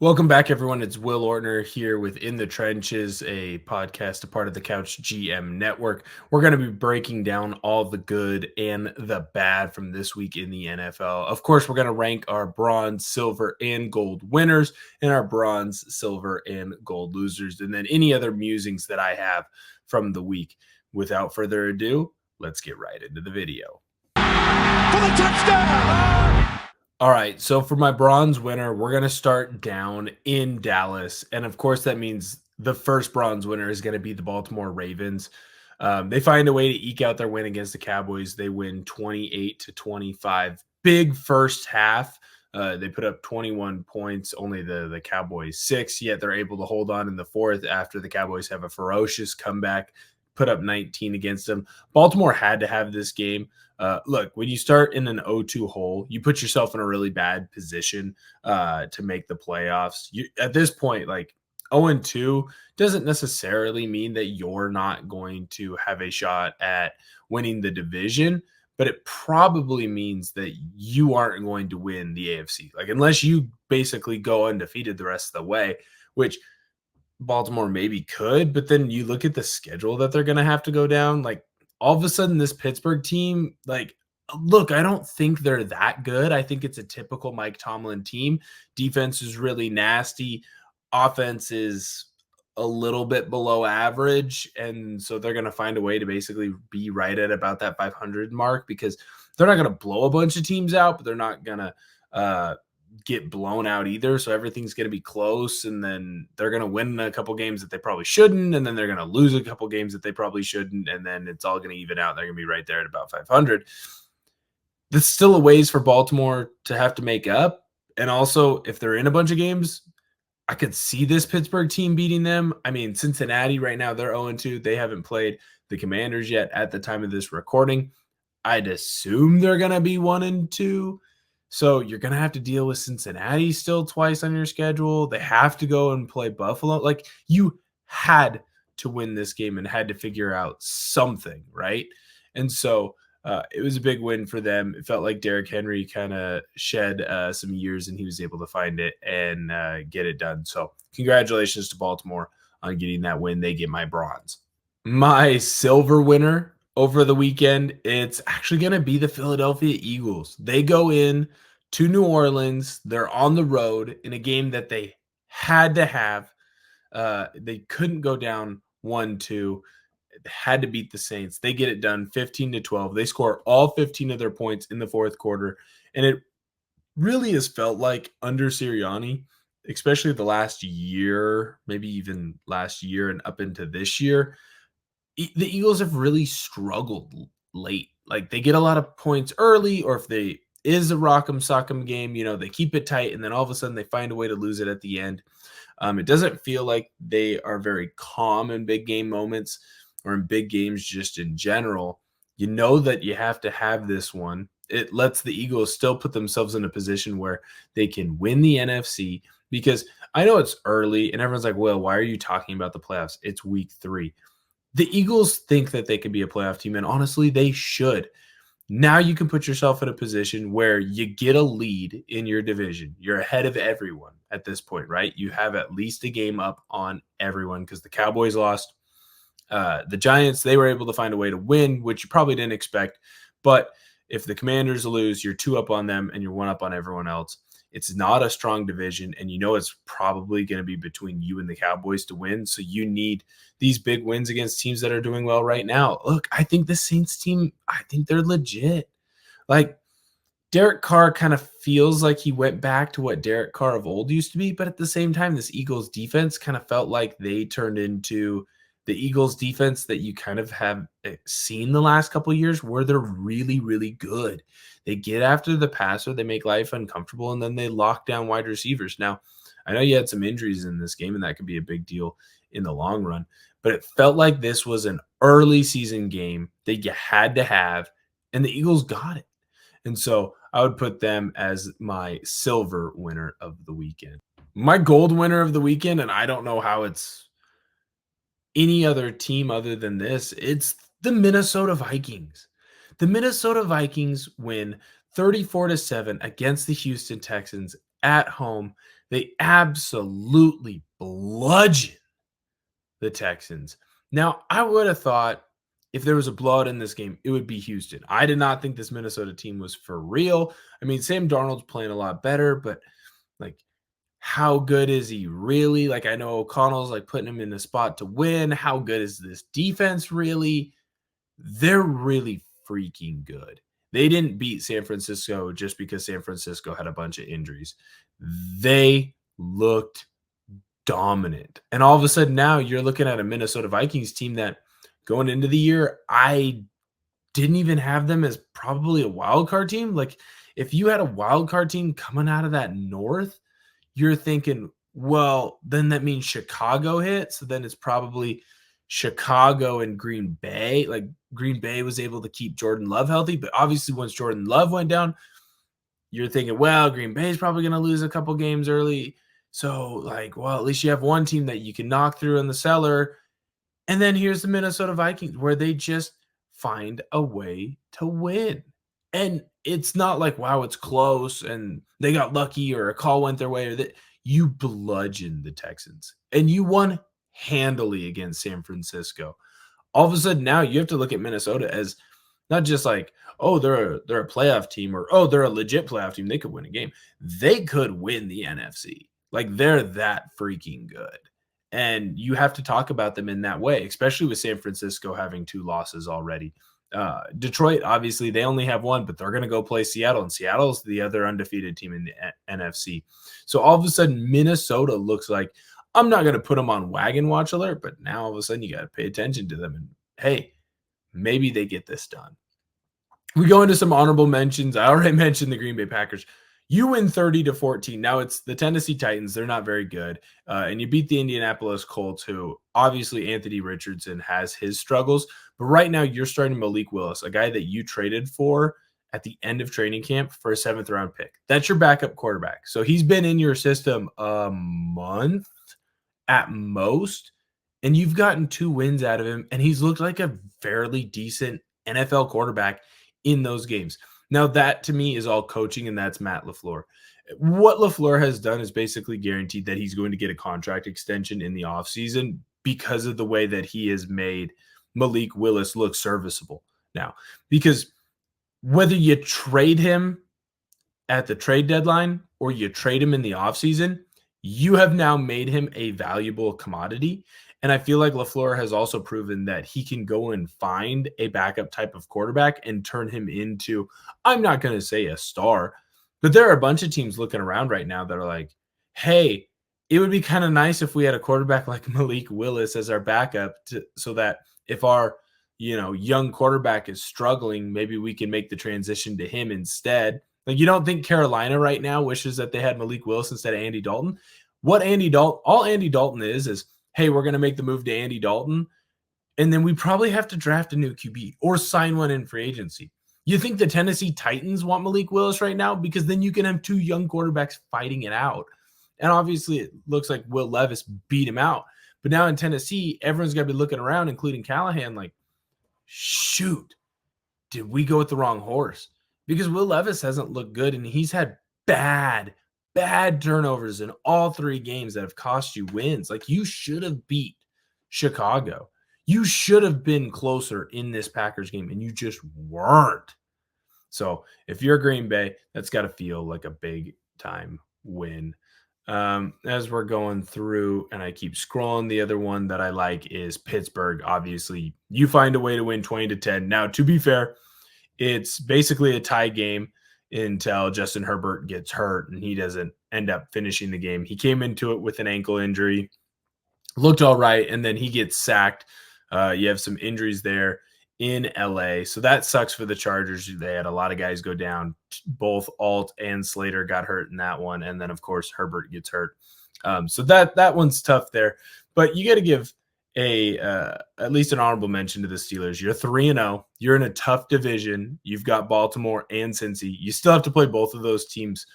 Welcome back, everyone. It's Will Ortner here with In the Trenches, a podcast, a part of the Couch GM Network. We're going to be breaking down all the good and the bad from this week in the NFL. Of course, we're going to rank our bronze, silver, and gold winners and our bronze, silver, and gold losers, and then any other musings that I have from the week. Without further ado, let's get right into the video. For the touchdown! All right, so for my bronze winner, we're going to start down in Dallas. And of course, that means the first bronze winner is going to be the Baltimore Ravens. They find a way to eke out their win against the Cowboys. They win 28-25. Big first half. They put up 21 points, only the Cowboys 6, yet they're able to hold on in the fourth after the Cowboys have a ferocious comeback, put up 19 against them. Baltimore had to have this game. Look, when you start in an 0-2 hole, you put yourself in a really bad position to make the playoffs. At this point, like 0-2 doesn't necessarily mean that you're not going to have a shot at winning the division, but it probably means that you aren't going to win the AFC. Like, unless you basically go undefeated the rest of the way, which Baltimore maybe could, but then you look at the schedule that they're going to have to go down. Like, all of a sudden, this Pittsburgh team, like, look, I don't think they're that good. I think it's a typical Mike Tomlin team. Defense is really nasty. Offense is a little bit below average. And so they're going to find a way to basically be right at about that 500 mark, because they're not going to blow a bunch of teams out, but they're not going to get blown out either. So everything's going to be close, and then they're going to win a couple games that they probably shouldn't, and then they're going to lose a couple games that they probably shouldn't, and then it's all going to even out. They're going to be right there at about 500. There's still a ways for Baltimore to have to make up. And also, if they're in a bunch of games, I could see this Pittsburgh team beating them. I mean, Cincinnati right now, they're 0-2. They haven't played the Commanders yet at the time of this recording. I'd assume they're going to be 1-2. So you're going to have to deal with Cincinnati still twice on your schedule. They have to go and play Buffalo. Like, you had to win this game and had to figure out something, right? And so it was a big win for them. It felt like Derrick Henry kind of shed some years, and he was able to find it and get it done. So congratulations to Baltimore on getting that win. They get my bronze. My silver winner over the weekend, it's actually going to be the Philadelphia Eagles. They go in to New Orleans. They're on the road in a game that they had to have. They couldn't go down 1-2. Had to beat the Saints. They get it done 15-12. They score all 15 of their points in the fourth quarter. And it really has felt like under Sirianni, especially the last year, maybe even last year and up into this year, the Eagles have really struggled late. Like, they get a lot of points early, or if they is a rock'em sock'em game, they keep it tight, and then all of a sudden they find a way to lose it at the end. It doesn't feel like they are very calm in big game moments or in big games just in general. You know that you have to have this one. It lets the Eagles still put themselves in a position where they can win the NFC, because I know it's early and everyone's like, well, why are you talking about the playoffs? It's week 3. The Eagles think that they can be a playoff team, and honestly, they should. Now you can put yourself in a position where you get a lead in your division. You're ahead of everyone at this point, right? You have at least a game up on everyone, because the Cowboys lost. The Giants, they were able to find a way to win, which you probably didn't expect. But if the Commanders lose, you're 2 up on them and you're 1 up on everyone else. It's not a strong division, and it's probably going to be between you and the Cowboys to win. So you need these big wins against teams that are doing well right now. Look, I think the Saints team, I think they're legit. Like, Derek Carr kind of feels like he went back to what Derek Carr of old used to be, but at the same time, this Eagles defense kind of felt like they turned into the Eagles defense that you kind of have seen the last couple of years, where they're really, really good. They get after the passer, they make life uncomfortable, and then they lock down wide receivers. Now, I know you had some injuries in this game, and that could be a big deal in the long run, but it felt like this was an early season game that you had to have, and the Eagles got it. And so I would put them as my silver winner of the weekend. My gold winner of the weekend, and I don't know how it's any other team other than this, it's the Minnesota Vikings. The Minnesota Vikings win 34-7 against the Houston Texans at home. They absolutely bludgeon the Texans. Now, I would have thought if there was a blowout in this game, it would be Houston. I did not think this Minnesota team was for real. I mean, Sam Darnold's playing a lot better, but like, how good is he really? Like, I know O'Connell's like putting him in the spot to win. How good is this defense really? They're really freaking good. They didn't beat San Francisco just because San Francisco had a bunch of injuries. They looked dominant. And all of a sudden now you're looking at a Minnesota Vikings team that going into the year, I didn't even have them as probably a wild card team. Like if you had a wild card team coming out of that North, you're thinking, well, then that means Chicago hit. So then it's probably Chicago and Green Bay. Like Green Bay was able to keep Jordan Love healthy. But obviously, once Jordan Love went down, you're thinking, well, Green Bay is probably going to lose a couple games early. So, like, well, at least you have one team that you can knock through in the cellar. And then here's the Minnesota Vikings, where they just find a way to win. And it's not like, wow, it's close and they got lucky or a call went their way or that. You bludgeoned the Texans and you won handily against San Francisco. All of a sudden now you have to look at Minnesota as not just like, oh, they're a playoff team or oh, they're a legit playoff team. They could win a game. They could win the NFC. Like they're that freaking good. And you have to talk about them in that way, especially with San Francisco having 2 losses already. Detroit, obviously, they only have 1, but they're going to go play Seattle, and Seattle's the other undefeated team in the NFC. So all of a sudden, Minnesota looks like I'm not going to put them on wagon watch alert, but now all of a sudden you got to pay attention to them. And hey, maybe they get this done. We go into some honorable mentions. I already mentioned the Green Bay Packers. You win 30-14. Now it's the Tennessee Titans. They're not very good. And you beat the Indianapolis Colts, who obviously Anthony Richardson has his struggles. But right now you're starting Malik Willis, a guy that you traded for at the end of training camp for a 7th round pick. That's your backup quarterback. So he's been in your system a month at most, and you've gotten 2 wins out of him, and he's looked like a fairly decent NFL quarterback in those games. Now, that to me is all coaching, and that's Matt LaFleur. What LaFleur has done is basically guaranteed that he's going to get a contract extension in the offseason because of the way that he has made Malik Willis look serviceable now. Because whether you trade him at the trade deadline or you trade him in the offseason, you have now made him a valuable commodity. And I feel like LaFleur has also proven that he can go and find a backup type of quarterback and turn him into, I'm not going to say a star, but there are a bunch of teams looking around right now that are like, hey, it would be kind of nice if we had a quarterback like Malik Willis as our backup so that if our, young quarterback is struggling, maybe we can make the transition to him instead. Like, you don't think Carolina right now wishes that they had Malik Willis instead of Andy Dalton? All Andy Dalton is, hey, we're going to make the move to Andy Dalton, and then we probably have to draft a new QB or sign one in free agency. You think the Tennessee Titans want Malik Willis right now? Because then you can have 2 young quarterbacks fighting it out. And obviously it looks like Will Levis beat him out. But now in Tennessee, everyone's got to be looking around, including Callahan, like, shoot, did we go with the wrong horse? Because Will Levis hasn't looked good, and he's had bad turnovers in all 3 games that have cost you wins. Like, you should have beat Chicago. You should have been closer in this Packers game, and you just weren't. So if you're Green Bay, that's got to feel like a big time win. As we're going through, and I keep scrolling, the other one that I like is Pittsburgh. Obviously, you find a way to win 20-10. Now, to be fair, it's basically a tie game until Justin Herbert gets hurt and he doesn't end up finishing the game. He came into it with an ankle injury, looked all right, and then he gets sacked. You have some injuries there in LA. So that sucks for the Chargers. They had a lot of guys go down. Both Alt and Slater got hurt in that one. And then, of course, Herbert gets hurt. So that one's tough there. But you got to give at least an honorable mention to the Steelers. You're 3-0. You're in a tough division. You've got Baltimore and Cincy. You still have to play both of those teams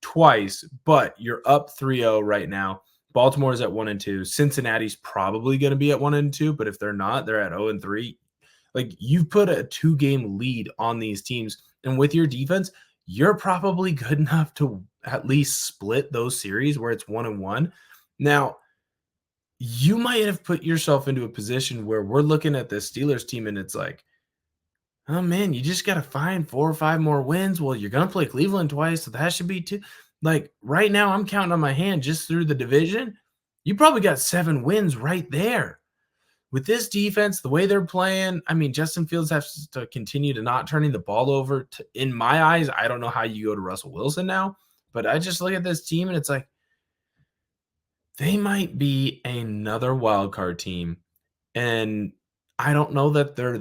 twice, but you're up 3-0 right now. Baltimore's at 1-2. Cincinnati's probably going to be at 1-2, but if they're not, they're at 0-3. Like, you've put a 2-game lead on these teams, and with your defense, you're probably good enough to at least split those series where it's 1-1. Now, you might have put yourself into a position where we're looking at this Steelers team and it's like, oh man, you just got to find 4 or 5 more wins. Well, you're going to play Cleveland twice, so that should be two. Like right now, I'm counting on my hand just through the division. You probably got 7 wins right there. With this defense, the way they're playing, I mean, Justin Fields has to continue to not turning the ball over. In my eyes, I don't know how you go to Russell Wilson now, but I just look at this team and it's like they might be another wild card team. And I don't know that they're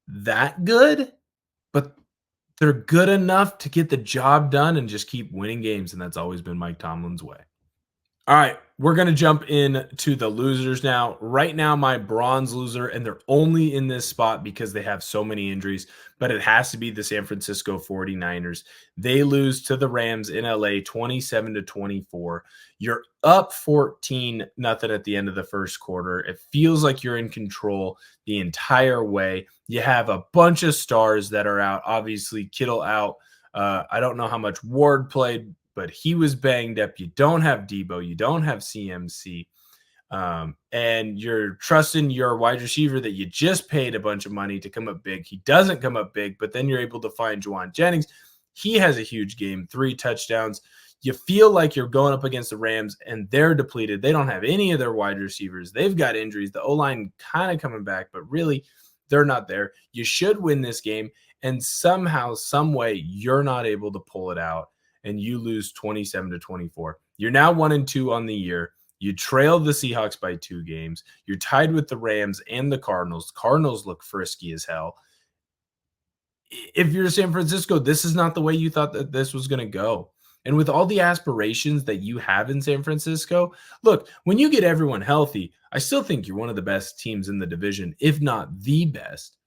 that good, but they're good enough to get the job done and just keep winning games. And that's always been Mike Tomlin's way. All right, we're going to jump into the losers now. Right now, my bronze loser, and they're only in this spot because they have so many injuries, but it has to be the San Francisco 49ers. They lose to the Rams in LA 27-24. You're up 14-0 at the end of the first quarter. It feels like you're in control the entire way. You have a bunch of stars that are out. Obviously, Kittle out. I don't know how much Ward played, but he was banged up. You don't have Debo. You don't have CMC. And you're trusting your wide receiver that you just paid a bunch of money to come up big. He doesn't come up big, but then you're able to find Juwan Jennings. He has a huge game, 3 touchdowns. You feel like you're going up against the Rams, and they're depleted. They don't have any of their wide receivers. They've got injuries. The O-line kind of coming back, but really, they're not there. You should win this game, and somehow, some way, you're not able to pull it out, and you lose 27-24. You're now 1-2 on the year. You trailed the Seahawks by 2 games. You're tied with the Rams and the Cardinals. Cardinals look frisky as hell. If you're San Francisco, this is not the way you thought that this was going to go. And with all the aspirations that you have in San Francisco, look, when you get everyone healthy, I still think you're one of the best teams in the division, if not the best.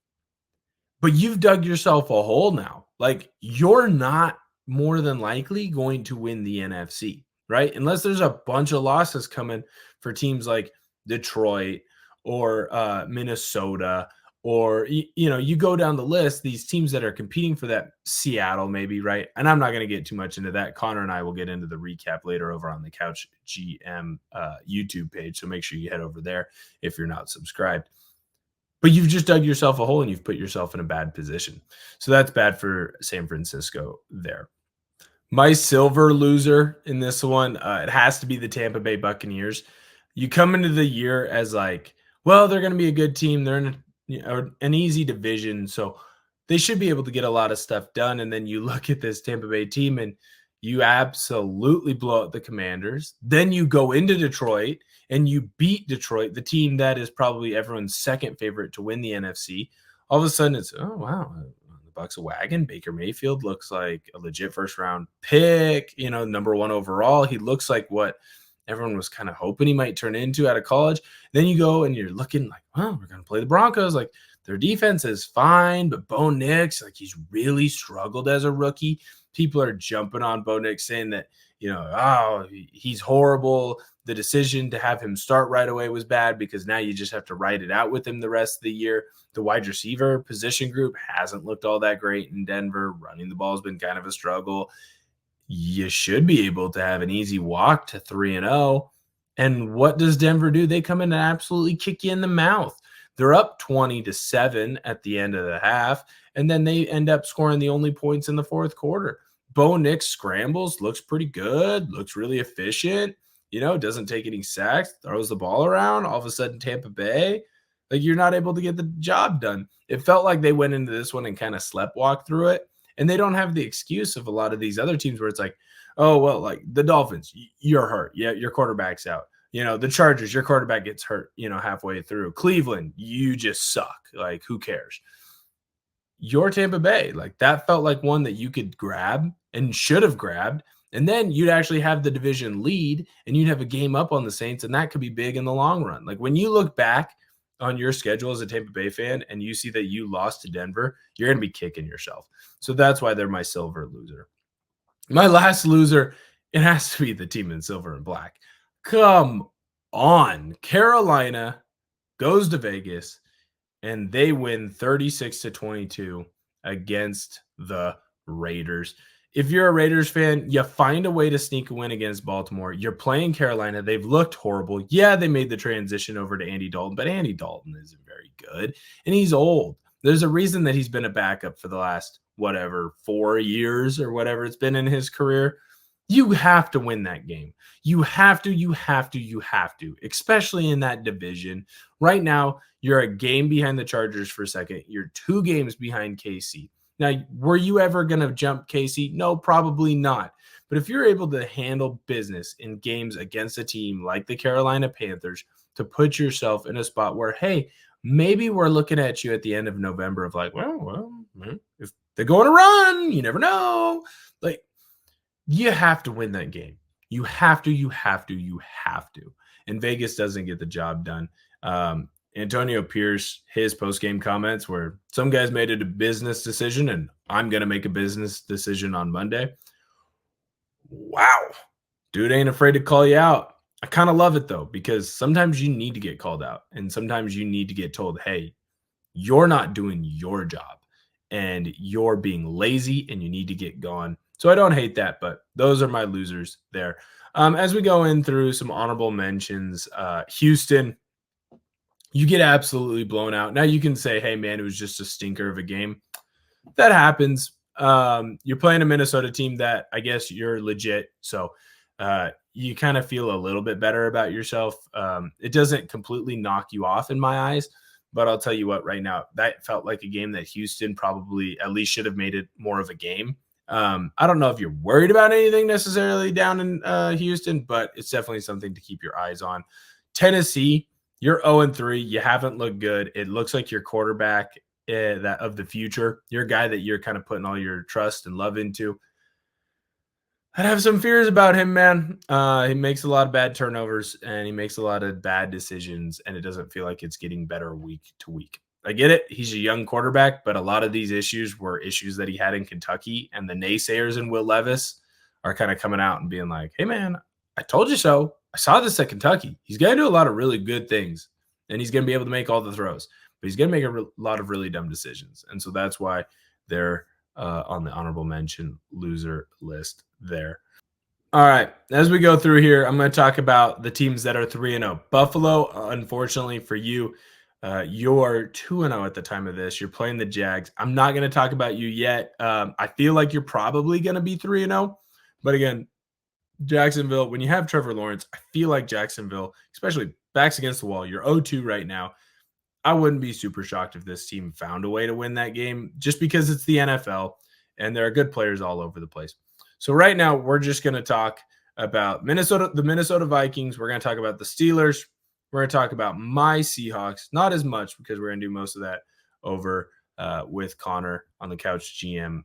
But you've dug yourself a hole now. Like, you're not more than likely going to win the NFC, right? Unless there's a bunch of losses coming for teams like Detroit or Minnesota, or you go down the list, these teams that are competing for that, Seattle maybe, right? And I'm not going to get too much into that. Connor and I will get into the recap later over on the Couch GM YouTube page, so make sure you head over there if you're not subscribed. But you've just dug yourself a hole and you've put yourself in a bad position. So that's bad for San Francisco there. My silver loser in this one, it has to be the Tampa Bay Buccaneers. You come into the year as like, well, they're going to be a good team. They're in an easy division, so they should be able to get a lot of stuff done. And then you look at this Tampa Bay team and you absolutely blow out the Commanders. Then you go into Detroit and you beat Detroit, the team that is probably everyone's second favorite to win the NFC. All of a sudden it's, oh, wow, the Bucs a wagon. Baker Mayfield looks like a legit first-round pick, number 1 overall. He looks like what everyone was kind of hoping he might turn into out of college. Then you go and you're looking like, well, we're going to play the Broncos. Like, their defense is fine, but Bo Nix, like, he's really struggled as a rookie. People are jumping on Bo Nix saying that, he's horrible. The decision to have him start right away was bad because now you just have to ride it out with him the rest of the year. The wide receiver position group hasn't looked all that great in Denver. Running the ball has been kind of a struggle. You should be able to have an easy walk to 3-0. And what does Denver do? They come in and absolutely kick you in the mouth. They're up 20-7 at the end of the half, and then they end up scoring the only points in the fourth quarter. Bo Nix scrambles, looks pretty good, looks really efficient, doesn't take any sacks, throws the ball around. All of a sudden, Tampa Bay, like, you're not able to get the job done. It felt like they went into this one and kind of sleptwalked through it, and they don't have the excuse of a lot of these other teams where it's like, oh, well, like the Dolphins, you're hurt. Yeah, your quarterback's out. The Chargers, your quarterback gets hurt, halfway through. Cleveland, you just suck. Like, who cares? Your Tampa Bay, like, that felt like one that you could grab and should have grabbed. And then you'd actually have the division lead and you'd have a game up on the Saints, and that could be big in the long run. Like, when you look back on your schedule as a Tampa Bay fan and you see that you lost to Denver, you're going to be kicking yourself. So that's why they're my silver loser. My last loser, it has to be the team in silver and black. Come on. Carolina goes to Vegas and they win 36-22 against the Raiders. if you're a Raiders fan, you find a way to sneak a win against Baltimore. You're playing Carolina. They've looked horrible. Yeah, they made the transition over to Andy Dalton, but Andy Dalton isn't very good, and he's old. There's a reason that he's been a backup for the last, 4 years or whatever it's been in his career. You have to win that game. You have to, especially in that division. Right now, you're a game behind the Chargers for second. You're 2 games behind KC. Now, were you ever going to jump KC? No, probably not. But if you're able to handle business in games against a team like the Carolina Panthers, to put yourself in a spot where, hey, maybe we're looking at you at the end of November of like, if they're going to run, you never know. Like, you have to win that game. You have to. And Vegas doesn't get the job done. Antonio Pierce, his post-game comments where some guys made it a business decision and I'm going to make a business decision on Monday. Wow. Dude ain't afraid to call you out. I kind of love it though, because sometimes you need to get called out and sometimes you need to get told, hey, you're not doing your job and you're being lazy and you need to get going. So I don't hate that, but those are my losers there. As we go in through some honorable mentions, Houston, you get absolutely blown out. Now you can say, hey, man, it was just a stinker of a game. That happens. You're playing a Minnesota team that I guess you're legit. So you kind of feel a little bit better about yourself. It doesn't completely knock you off in my eyes. But I'll tell you what, right now, that felt like a game that Houston probably at least should have made it more of a game. I don't know if you're worried about anything necessarily down in Houston, but it's definitely something to keep your eyes on. Tennessee, you're 0-3. You haven't looked good. It looks like your quarterback that of the future, you're a guy that you're kind of putting all your trust and love into. I'd have some fears about him, man. He makes a lot of bad turnovers and he makes a lot of bad decisions, and it doesn't feel like it's getting better week to week. I get it. He's a young quarterback, but a lot of these issues were issues that he had in Kentucky, and the naysayers in Will Levis are kind of coming out and being like, hey, man, I told you so. I saw this at Kentucky. He's going to do a lot of really good things, and he's going to be able to make all the throws, but he's going to make a lot of really dumb decisions. And so that's why they're on the honorable mention loser list there. All right. As we go through here, I'm going to talk about the teams that are 3-0. Buffalo, unfortunately for you, you're 2-0 at the time of this. You're playing the Jags. I'm not going to talk about you yet. I feel like you're probably going to be 3-0. But again, Jacksonville, when you have Trevor Lawrence, I feel like Jacksonville, especially backs against the wall, you're 0-2 right now. I wouldn't be super shocked if this team found a way to win that game just because it's the NFL and there are good players all over the place. So right now we're just going to talk about the Minnesota Vikings. We're going to talk about the Steelers. We're going to talk about my Seahawks, not as much because we're going to do most of that over with Connor on the Couch GM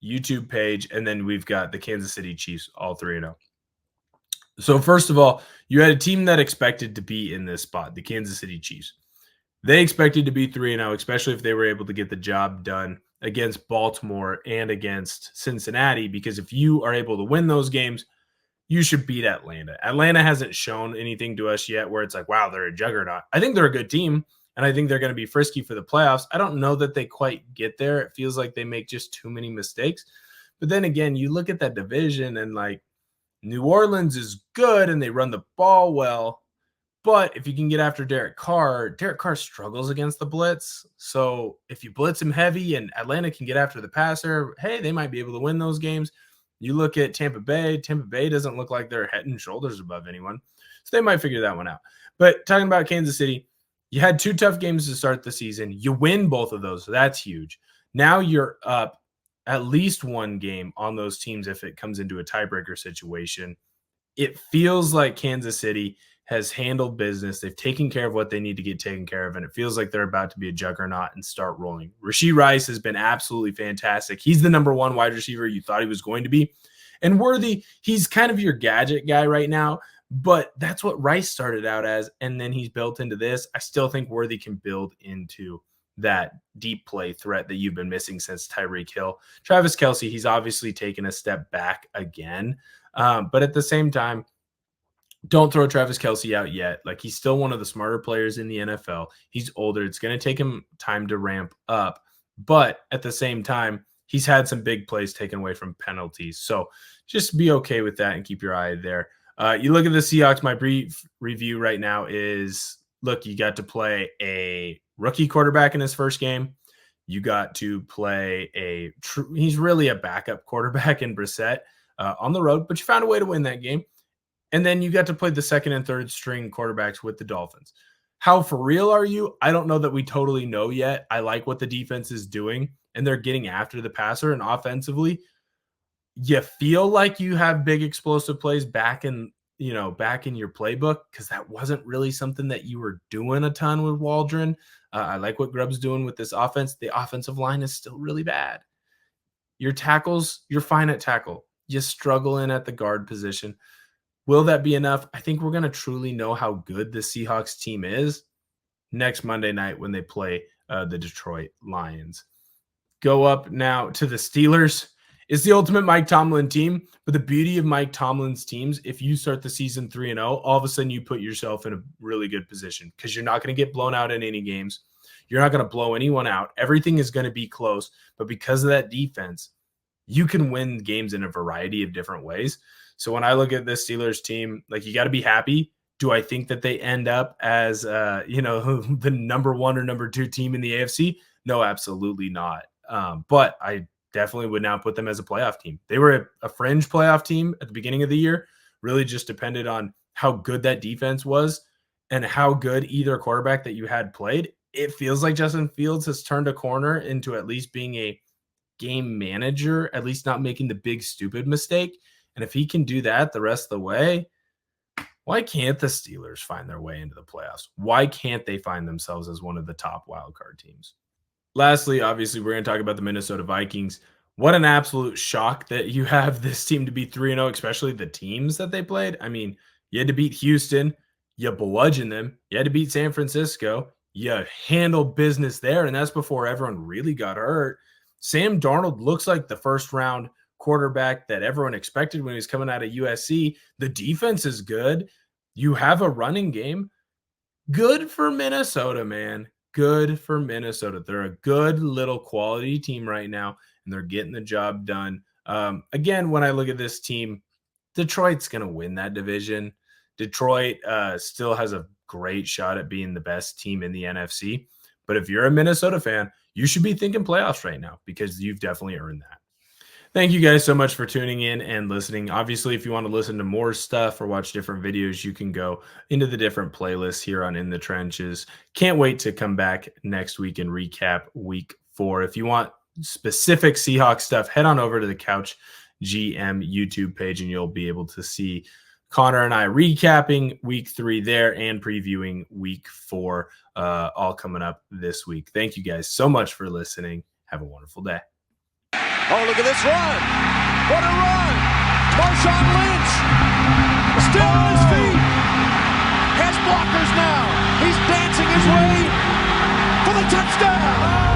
YouTube page. And then we've got the Kansas City Chiefs, all 3-0. So first of all, you had a team that expected to be in this spot, the Kansas City Chiefs. They expected to be 3-0, especially if they were able to get the job done against Baltimore and against Cincinnati, because if you are able to win those games, you should beat Atlanta. Atlanta hasn't shown anything to us yet where it's like, wow, they're a juggernaut. I think they're a good team, and I think they're going to be frisky for the playoffs. I don't know that they quite get there. It feels like they make just too many mistakes. But then again, you look at that division and like New Orleans is good and they run the ball well. But if you can get after Derek Carr struggles against the blitz. So if you blitz him heavy and Atlanta can get after the passer, hey, they might be able to win those games. You look at Tampa Bay doesn't look like they're head and shoulders above anyone. So they might figure that one out. But talking about Kansas City, you had 2 tough games to start the season. You win both of those. So that's huge. Now you're up at least 1 game on those teams if it comes into a tiebreaker situation. It feels like Kansas City has handled business. They've taken care of what they need to get taken care of, and it feels like they're about to be a juggernaut and start rolling. Rashee Rice has been absolutely fantastic. He's the number 1 wide receiver you thought he was going to be. And Worthy, he's kind of your gadget guy right now, but that's what Rice started out as, and then he's built into this. I still think Worthy can build into that deep play threat that you've been missing since Tyreek Hill. Travis Kelce, he's obviously taken a step back again, but at the same time, don't throw Travis Kelce out yet. Like, he's still one of the smarter players in the NFL. He's older. It's going to take him time to ramp up. But at the same time, he's had some big plays taken away from penalties. So just be okay with that and keep your eye there. You look at the Seahawks, my brief review right now is, look, you got to play a rookie quarterback in his first game. You got to play he's really a backup quarterback in Brissett on the road, but you found a way to win that game. And then you got to play the second and third string quarterbacks with the Dolphins. How for real are you? I don't know that we totally know yet. I like what the defense is doing, and they're getting after the passer. And offensively, you feel like you have big explosive plays back in your playbook, because that wasn't really something that you were doing a ton with Waldron. I like what Grubb's doing with this offense. The offensive line is still really bad. Your tackles, you're fine at tackle. You struggle in at the guard position. Will that be enough? I think we're going to truly know how good the Seahawks team is next Monday night when they play the Detroit Lions. Go up now to the Steelers. It's the ultimate Mike Tomlin team, but the beauty of Mike Tomlin's teams, if you start the season 3-0, all of a sudden you put yourself in a really good position, because you're not going to get blown out in any games. You're not going to blow anyone out. Everything is going to be close, but because of that defense, you can win games in a variety of different ways. So when I look at this Steelers team, like, you got to be happy. Do I think that they end up as, the number 1 or number 2 team in the AFC? No, absolutely not. But I definitely would now put them as a playoff team. They were a fringe playoff team at the beginning of the year, really just depended on how good that defense was and how good either quarterback that you had played. It feels like Justin Fields has turned a corner into at least being a game manager, at least not making the big, stupid mistake. And if he can do that the rest of the way, why can't the Steelers find their way into the playoffs? Why can't they find themselves as one of the top wildcard teams? Lastly, obviously, we're going to talk about the Minnesota Vikings. What an absolute shock that you have this team to be 3-0, especially the teams that they played. I mean, you had to beat Houston. You bludgeoned them. You had to beat San Francisco. You handled business there, and that's before everyone really got hurt. Sam Darnold looks like the first-round quarterback that everyone expected when he was coming out of USC. The defense is good. You have a running game. Good for Minnesota, man. Good for Minnesota. They're a good little quality team right now, and they're getting the job done. Again, when I look at this team, Detroit's going to win that division. Detroit still has a great shot at being the best team in the NFC. But if you're a Minnesota fan, you should be thinking playoffs right now, because you've definitely earned that. Thank you guys so much for tuning in and listening. Obviously, if you want to listen to more stuff or watch different videos, you can go into the different playlists here on In the Trenches. Can't wait to come back next week and recap week 4. If you want specific Seahawks stuff, head on over to the Couch GM YouTube page, and you'll be able to see Connor and I recapping week 3 there and previewing week 4, all coming up this week. Thank you guys so much for listening. Have a wonderful day. Oh, look at this run. What a run. Marshawn Lynch still on his feet. Has blockers now. He's dancing his way for the touchdown.